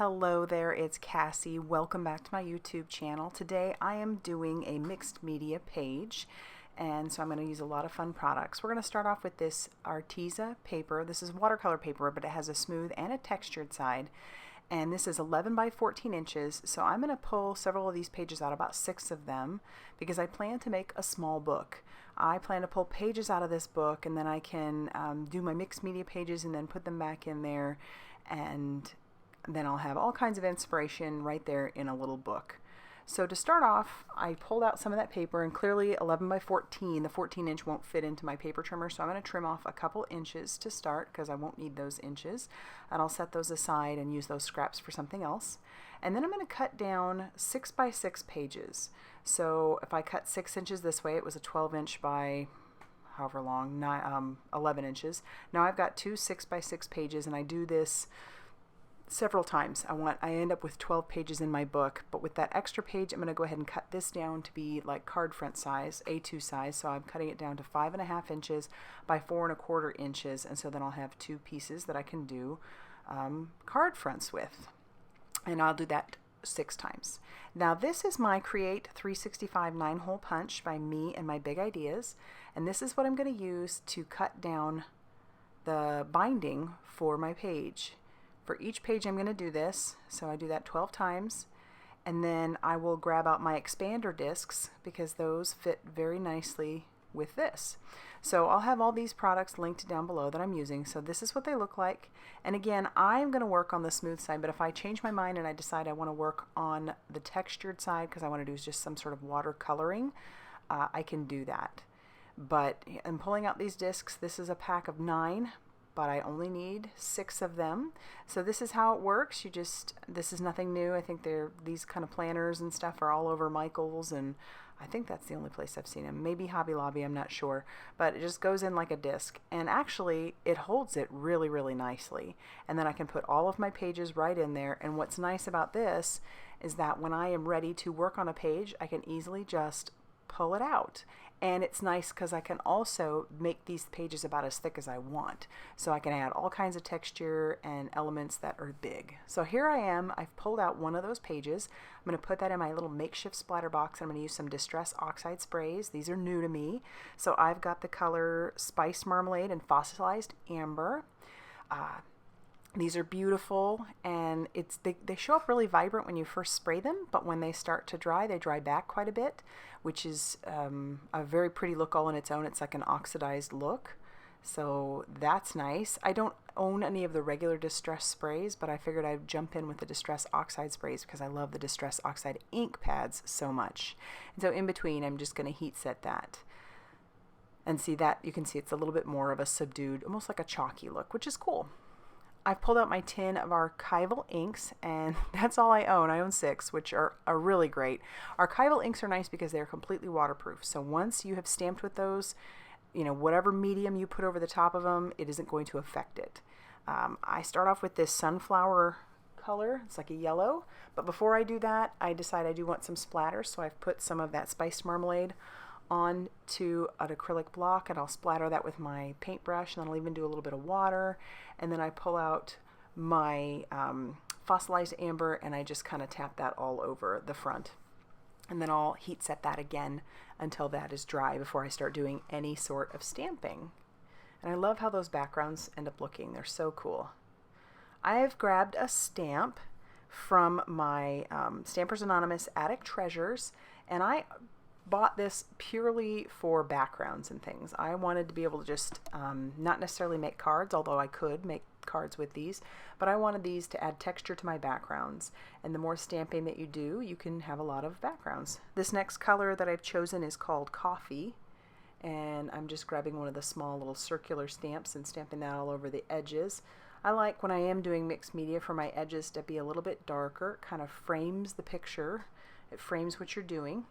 Hello there, it's Cassie. Welcome back to my YouTube channel. Today I am doing a mixed media page, and so I'm going to use a lot of fun products. We're going to start off with this Arteza paper. This is watercolor paper, but it has a smooth and a textured side. And this is 11 by 14 inches, so I'm going to pull several of these pages out, about 6 of them, because I plan to make a small book. I plan to pull pages out of this book, and then I can do my mixed media pages and then put them back in there, and then I'll have all kinds of inspiration right there in a little book. So to start off, I pulled out some of that paper, and clearly 11 by 14, the 14 inch won't fit into my paper trimmer, so I'm going to trim off a couple inches to start because I won't need those inches, and I'll set those aside and use those scraps for something else. And then I'm going to cut down 6 by 6 pages. So if I cut 6 inches this way, it was a 12 inch by however long, 11 inches. Now I've got two 6 by 6 pages, and I do this several times. I end up with 12 pages in my book, but with that extra page I'm going to go ahead and cut this down to be like card front size, A2 size, so I'm cutting it down to 5.5 inches by 4.25 inches, and so then I'll have two pieces that I can do card fronts with, and I'll do that 6 times. Now this is my Create 365 9-hole punch by me and my big ideas, and this is what I'm going to use to cut down the binding for my page. For each page I'm going to do this, so I do that 12 times, and then I will grab out my expander discs because those fit very nicely with this. So I'll have all these products linked down below that I'm using. So this is what they look like, and again I'm going to work on the smooth side, but if I change my mind and I decide I want to work on the textured side because I want to do just some sort of watercoloring, I can do that. But I'm pulling out these discs. This is a pack of 9, but I only need 6 of them. So this is how it works. This is nothing new. I think these kind of planners and stuff are all over Michael's, and I think that's the only place I've seen them. Maybe Hobby Lobby, I'm not sure. But it just goes in like a disc, and actually it holds it really, really nicely. And then I can put all of my pages right in there, and what's nice about this is that when I am ready to work on a page, I can easily just pull it out. And it's nice because I can also make these pages about as thick as I want. So I can add all kinds of texture and elements that are big. So here I am. I've pulled out one of those pages. I'm going to put that in my little makeshift splatter box. I'm going to use some Distress Oxide sprays. These are new to me. So I've got the color Spiced Marmalade and Fossilized Amber. These are beautiful, and they show up really vibrant when you first spray them, but when they start to dry, they dry back quite a bit, which is a very pretty look all on its own. It's like an oxidized look, so that's nice. I don't own any of the regular Distress sprays, but I figured I'd jump in with the Distress Oxide sprays because I love the Distress Oxide ink pads so much. And so in between, I'm just going to heat set that. And see that, you can see it's a little bit more of a subdued, almost like a chalky look, which is cool. I've pulled out my tin of Archival inks, and that's all I own. I own 6, which are really great. Archival inks are nice because they're completely waterproof. So once you have stamped with those, whatever medium you put over the top of them, it isn't going to affect it. I start off with this sunflower color. It's like a yellow. But before I do that, I decide I do want some splatters. So I've put some of that Spiced Marmalade onto an acrylic block, and I'll splatter that with my paintbrush, and then I'll even do a little bit of water, and then I pull out my Fossilized Amber, and I just kind of tap that all over the front, and then I'll heat set that again until that is dry before I start doing any sort of stamping. And I love how those backgrounds end up looking. They're so cool. I've grabbed a stamp from my Stampers Anonymous Attic Treasures, and I bought this purely for backgrounds and things. I wanted to be able to just not necessarily make cards, although I could make cards with these, but I wanted these to add texture to my backgrounds. And the more stamping that you do, you can have a lot of backgrounds. This next color that I've chosen is called Coffee, and I'm just grabbing one of the small little circular stamps and stamping that all over the edges. I like when I am doing mixed media for my edges to be a little bit darker. It kind of frames the picture. It frames what you're doing.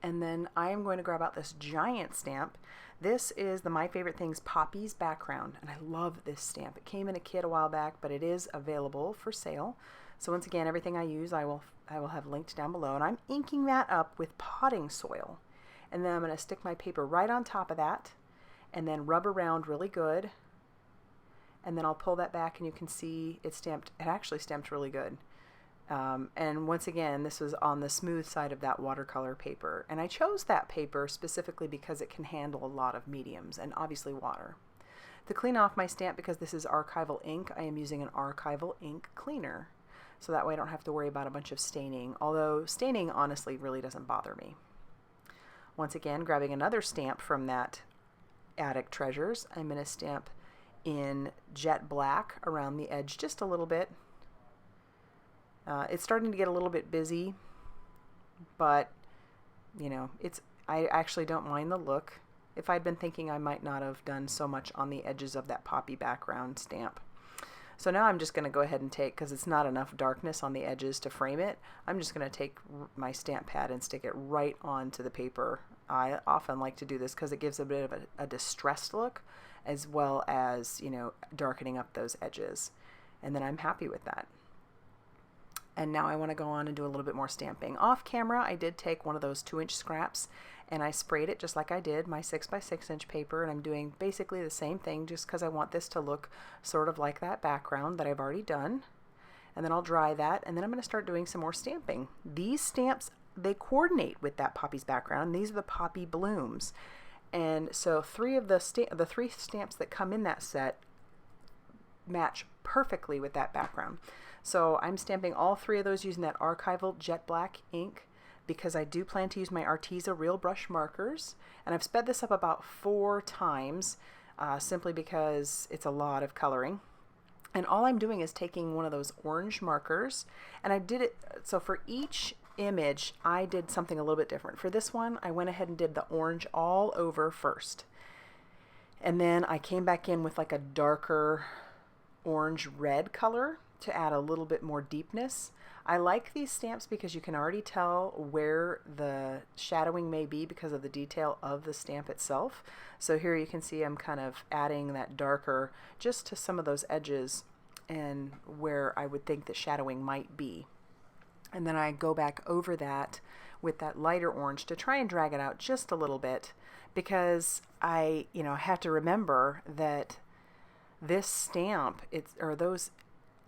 And then I am going to grab out this giant stamp. This is the My Favorite Things Poppies Background, and I love this stamp. It came in a kit a while back, but it is available for sale. So once again, everything I use I will have linked down below, and I'm inking that up with potting soil. And then I'm going to stick my paper right on top of that, and then rub around really good, and then I'll pull that back and you can see it actually stamped really good. And once again, this was on the smooth side of that watercolor paper. And I chose that paper specifically because it can handle a lot of mediums and obviously water. To clean off my stamp, because this is Archival ink, I am using an Archival ink cleaner. So that way I don't have to worry about a bunch of staining, although staining honestly really doesn't bother me. Once again, grabbing another stamp from that Attic Treasures, I'm going to stamp in jet black around the edge just a little bit. It's starting to get a little bit busy, but you know, I actually don't mind the look. If I'd been thinking, I might not have done so much on the edges of that Poppy Background stamp. So now I'm just going to go ahead and take, because it's not enough darkness on the edges to frame it, I'm just going to take my stamp pad and stick it right onto the paper. I often like to do this because it gives a bit of a distressed look, as well as, you know, darkening up those edges. And then I'm happy with that. And now I want to go on and do a little bit more stamping. Off camera, I did take one of those 2-inch scraps and I sprayed it just like I did my 6x6-inch paper, and I'm doing basically the same thing just because I want this to look sort of like that background that I've already done. And then I'll dry that, and then I'm going to start doing some more stamping. These stamps, they coordinate with that Poppy's Background. These are the Poppy Blooms. And so the three stamps that come in that set match perfectly with that background. So I'm stamping all 3 of those using that Archival jet black ink, because I do plan to use my Arteza real brush markers, and I've sped this up about 4 times simply because it's a lot of coloring. And all I'm doing is taking one of those orange markers, and I did it, so for each image I did something a little bit different. For this one, I went ahead and did the orange all over first, and then I came back in with like a darker orange red color to add a little bit more deepness. I like these stamps because you can already tell where the shadowing may be because of the detail of the stamp itself. So here you can see I'm kind of adding that darker just to some of those edges and where I would think the shadowing might be. And then I go back over that with that lighter orange to try and drag it out just a little bit, because I have to remember that this stamp,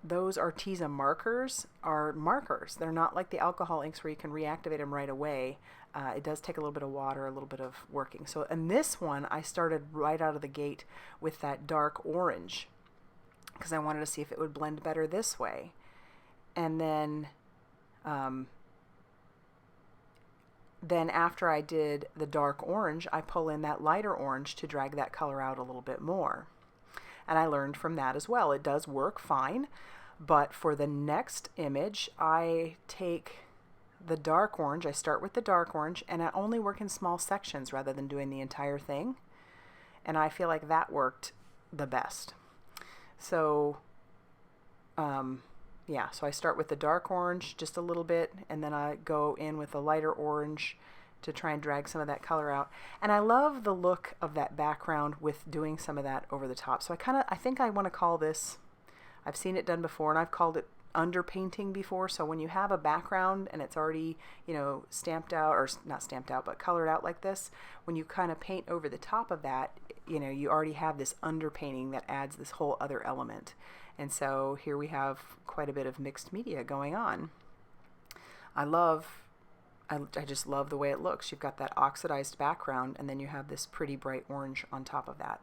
those Arteza markers are markers. They're not like the alcohol inks where you can reactivate them right away. It does take a little bit of water, a little bit of working. So in this one, I started right out of the gate with that dark orange because I wanted to see if it would blend better this way. And then after I did the dark orange, I pull in that lighter orange to drag that color out a little bit more. And I learned from that as well. It does work fine, but for the next image, I take the dark orange, I start with the dark orange, and I only work in small sections rather than doing the entire thing. And I feel like that worked the best. So, yeah, so I start with the dark orange just a little bit, and then I go in with the lighter orange to try and drag some of that color out. And I love the look of that background with doing some of that over the top. So I think I want to call this, I've seen it done before, and I've called it underpainting before. So when you have a background and it's already, stamped out, or not stamped out, but colored out like this, when you kind of paint over the top of that, you already have this underpainting that adds this whole other element. And so here we have quite a bit of mixed media going on. I just love the way it looks. You've got that oxidized background, and then you have this pretty bright orange on top of that.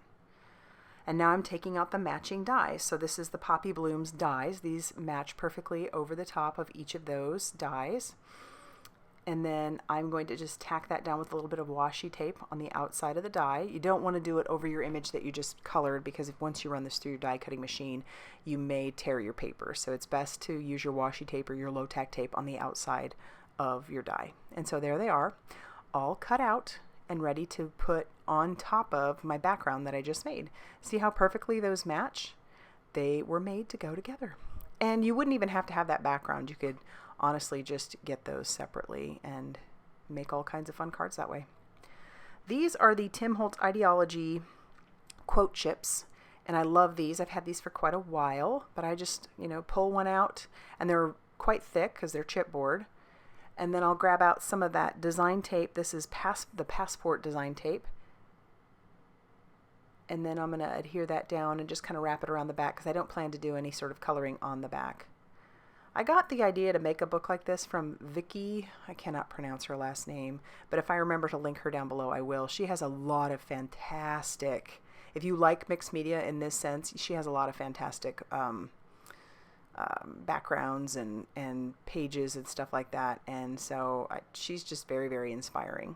And now I'm taking out the matching dies. So this is the Poppy Blooms dies. These match perfectly over the top of each of those dies. And then I'm going to just tack that down with a little bit of washi tape on the outside of the die. You don't want to do it over your image that you just colored, because once you run this through your die cutting machine, you may tear your paper. So it's best to use your washi tape or your low tack tape on the outside of your die. And so there they are, all cut out and ready to put on top of my background that I just made. See how perfectly those match? They were made to go together. And you wouldn't even have to have that background. You could honestly just get those separately and make all kinds of fun cards that way. These are the Tim Holtz Idea-ology quote chips, and I love these. I've had these for quite a while, but I just, pull one out, and they're quite thick because they're chipboard. And then I'll grab out some of that design tape. This is the passport design tape. and then I'm going to adhere that down and just kind of wrap it around the back because I don't plan to do any sort of coloring on the back. I got the idea to make a book like this from Vecchi. I cannot pronounce her last name, but if I remember to link her down below, I will. She has a lot of fantastic, if you like mixed media in this sense, she has a lot of fantastic backgrounds and pages and stuff like that. And so she's just very, very inspiring.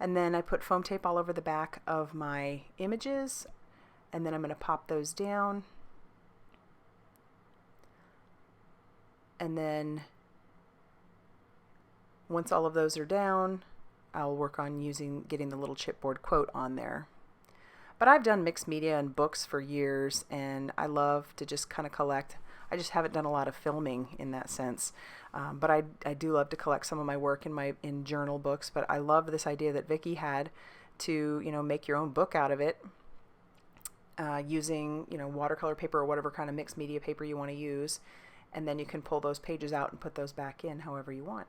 And then I put foam tape all over the back of my images, and then I'm going to pop those down. And then once all of those are down, I'll work on getting the little chipboard quote on there. But I've done mixed media and books for years, and I love to just kind of collect. I just haven't done a lot of filming in that sense, but I do love to collect some of my work in journal books. But I love this idea that Vecchi had to make your own book out of it using watercolor paper or whatever kind of mixed media paper you want to use. And then you can pull those pages out and put those back in however you want.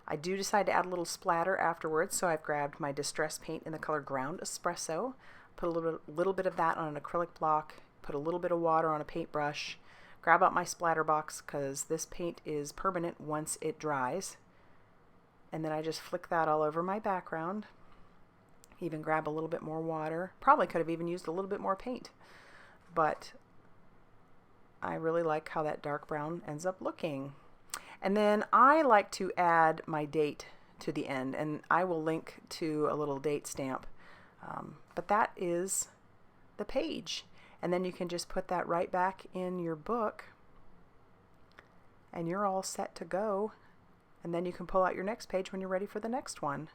I do decide to add a little splatter afterwards, so I've grabbed my distress paint in the color Ground Espresso, put a little bit of that on an acrylic block, put a little bit of water on a paintbrush, grab out my splatter box because this paint is permanent once it dries, and then I just flick that all over my background. Even grab a little bit more water. Probably could have even used a little bit more paint, but I really like how that dark brown ends up looking. And then I like to add my date to the end, and I will link to a little date stamp. But that is the page. And then you can just put that right back in your book, and you're all set to go. And then you can pull out your next page when you're ready for the next one.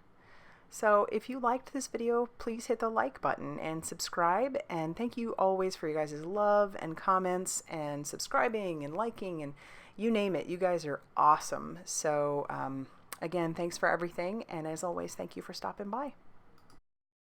So if you liked this video, please hit the like button and subscribe. And thank you always for you guys' love and comments and subscribing and liking and you name it. You guys are awesome. So again, thanks for everything. And as always, thank you for stopping by.